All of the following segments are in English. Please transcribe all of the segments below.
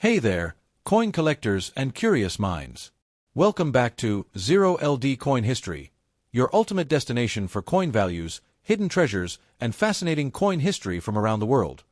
Hey there, coin collectors and curious minds. Welcome back to Zero LD Coin History, your ultimate destination for coin values, hidden treasures, and fascinating coin history from around the world.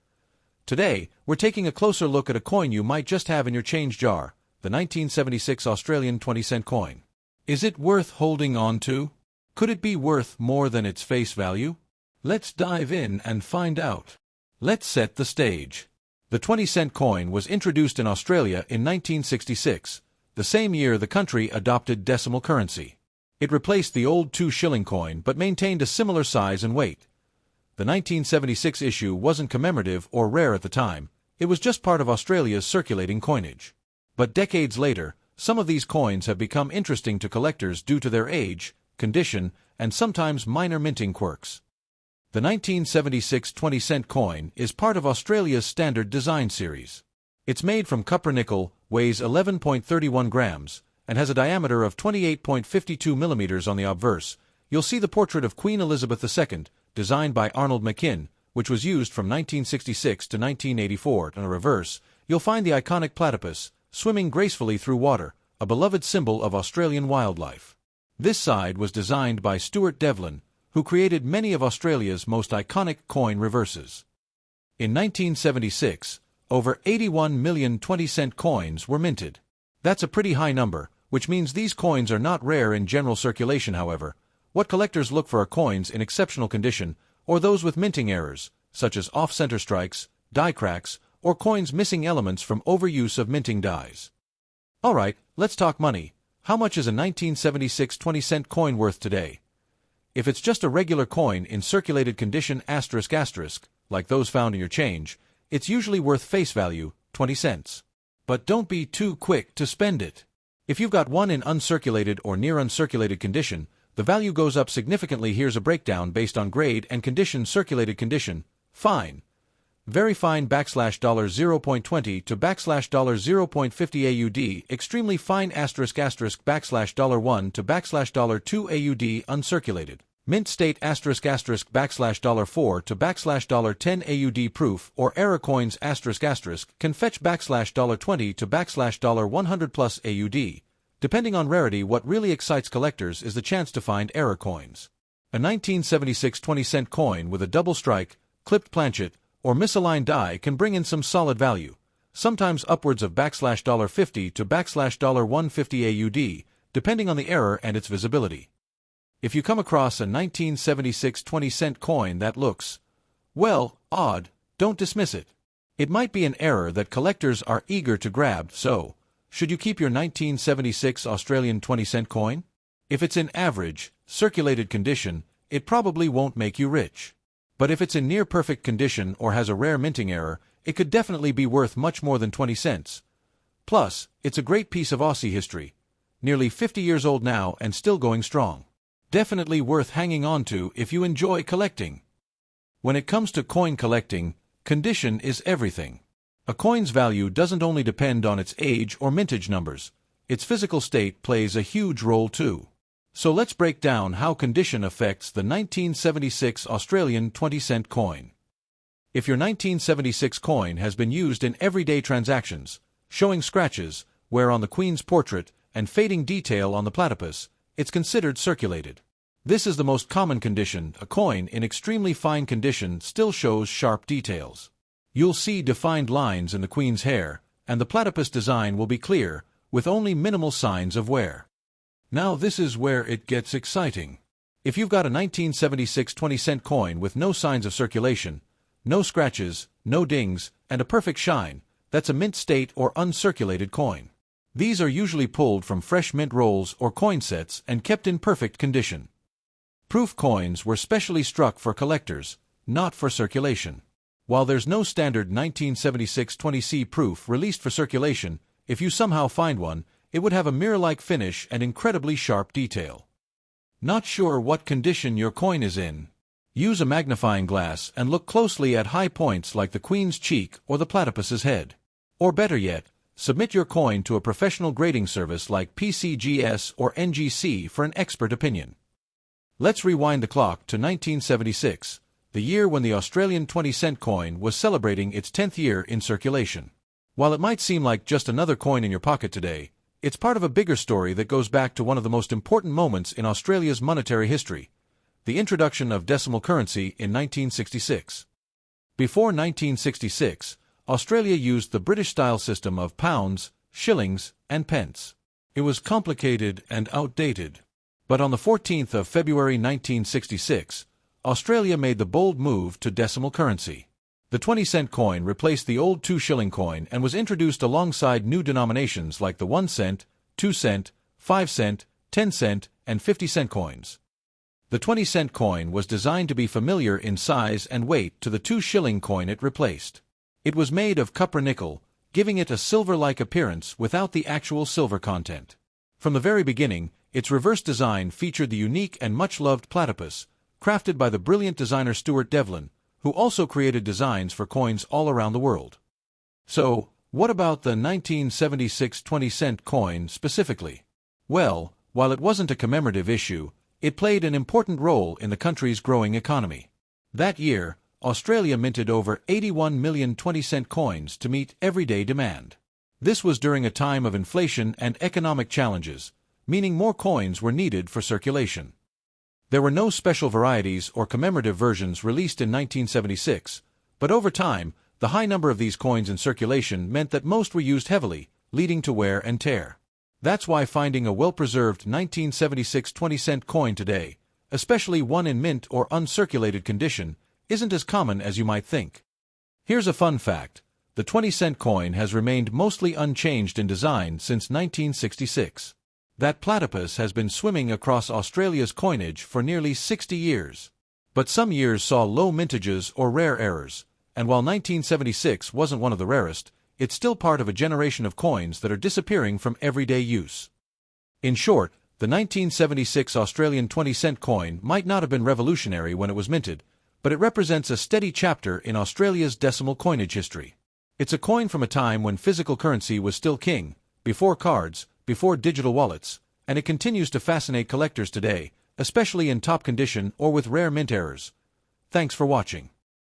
Today, we're taking a closer look at a coin you might just have in your change jar, the 1976 Australian 20-cent coin. Is it worth holding on to? Could it be worth more than its face value? Let's dive in and find out. Let's set the stage. The 20-cent coin was introduced in Australia in 1966, the same year the country adopted decimal currency. It replaced the old 2-shilling coin but maintained a similar size and weight. The 1976 issue wasn't commemorative or rare at the time, it was just part of Australia's circulating coinage. But decades later, some of these coins have become interesting to collectors due to their age, condition, and sometimes minor minting quirks. The 1976 20-cent coin is part of Australia's standard design series. It's made from copper nickel, weighs 11.31 grams, and has a diameter of 28.52 millimeters on the obverse. You'll see the portrait of Queen Elizabeth II, designed by Arnold Machin, which was used from 1966 to 1984. On the reverse, you'll find the iconic platypus, swimming gracefully through water, a beloved symbol of Australian wildlife. This side was designed by Stuart Devlin, who created many of Australia's most iconic coin reverses. In 1976, over 81 million 20-cent coins were minted. That's a pretty high number, which means these coins are not rare in general circulation. However, what collectors look for are coins in exceptional condition, or those with minting errors, such as off-center strikes, die cracks, or coins missing elements from overuse of minting dies. Alright, let's talk money. How much is a 1976 20-cent coin worth today? If it's just a regular coin in circulated condition ***, like those found in your change, it's usually worth face value, 20 cents. But don't be too quick to spend it. If you've got one in uncirculated or near uncirculated condition, the value goes up significantly. Here's a breakdown based on grade and condition. Circulated condition, fine. Very fine $0.20 to $0.50 AUD, extremely fine ***, $1 to $2 AUD, uncirculated. Mint state ***, $4 to $10 AUD. Proof or error coins ***, can fetch $20 to $100 plus AUD. Depending on rarity, what really excites collectors is the chance to find error coins. A 1976 20-cent coin with a double strike, clipped planchet, or misaligned die can bring in some solid value, sometimes upwards of $50 to $150 AUD, depending on the error and its visibility. If you come across a 1976 20-cent coin that looks, well, odd, don't dismiss it. It might be an error that collectors are eager to grab, so should you keep your 1976 Australian 20-cent coin? If it's in average, circulated condition, it probably won't make you rich. But if it's in near-perfect condition or has a rare minting error, it could definitely be worth much more than 20 cents. Plus, it's a great piece of Aussie history. Nearly 50 years old now and still going strong. Definitely worth hanging on to if you enjoy collecting. When it comes to coin collecting, condition is everything. A coin's value doesn't only depend on its age or mintage numbers. Its physical state plays a huge role too. So let's break down how condition affects the 1976 Australian 20-cent coin. If your 1976 coin has been used in everyday transactions, showing scratches, wear on the Queen's portrait, and fading detail on the platypus, it's considered circulated. This is the most common condition. A coin in extremely fine condition still shows sharp details. You'll see defined lines in the Queen's hair, and the platypus design will be clear, with only minimal signs of wear. Now this is where it gets exciting. If you've got a 1976 20-cent coin with no signs of circulation, no scratches, no dings, and a perfect shine, that's a mint state or uncirculated coin. These are usually pulled from fresh mint rolls or coin sets and kept in perfect condition. Proof coins were specially struck for collectors, not for circulation. While there's no standard 1976 20C proof released for circulation, if you somehow find one, it would have a mirror-like finish and incredibly sharp detail. Not sure what condition your coin is in? Use a magnifying glass and look closely at high points like the Queen's cheek or the platypus's head. Or better yet, submit your coin to a professional grading service like PCGS or NGC for an expert opinion. Let's rewind the clock to 1976, the year when the Australian 20-cent coin was celebrating its 10th year in circulation. While it might seem like just another coin in your pocket today, it's part of a bigger story that goes back to one of the most important moments in Australia's monetary history, the introduction of decimal currency in 1966. Before 1966, Australia used the British-style system of pounds, shillings, and pence. It was complicated and outdated. But on the 14th of February 1966, Australia made the bold move to decimal currency. The 20-cent coin replaced the old 2-shilling coin and was introduced alongside new denominations like the 1 cent, 2 cent, 5 cent, 10 cent, and 50-cent coins. The 20-cent coin was designed to be familiar in size and weight to the 2-shilling coin it replaced. It was made of copper nickel, giving it a silver-like appearance without the actual silver content. From the very beginning, its reverse design featured the unique and much-loved platypus, crafted by the brilliant designer Stuart Devlin, who also created designs for coins all around the world. So, what about the 1976 20-cent coin specifically? Well, while it wasn't a commemorative issue, it played an important role in the country's growing economy. That year, Australia minted over 81 million 20-cent coins to meet everyday demand. This was during a time of inflation and economic challenges, meaning more coins were needed for circulation. There were no special varieties or commemorative versions released in 1976, but over time, the high number of these coins in circulation meant that most were used heavily, leading to wear and tear. That's why finding a well-preserved 1976 20-cent coin today, especially one in mint or uncirculated condition, isn't as common as you might think. Here's a fun fact. The 20-cent coin has remained mostly unchanged in design since 1966. That platypus has been swimming across Australia's coinage for nearly 60 years. But some years saw low mintages or rare errors, and while 1976 wasn't one of the rarest, it's still part of a generation of coins that are disappearing from everyday use. In short, the 1976 Australian 20-cent coin might not have been revolutionary when it was minted, but it represents a steady chapter in Australia's decimal coinage history. It's a coin from a time when physical currency was still king, before cards, before digital wallets, and it continues to fascinate collectors today, especially in top condition or with rare mint errors. Thanks for watching.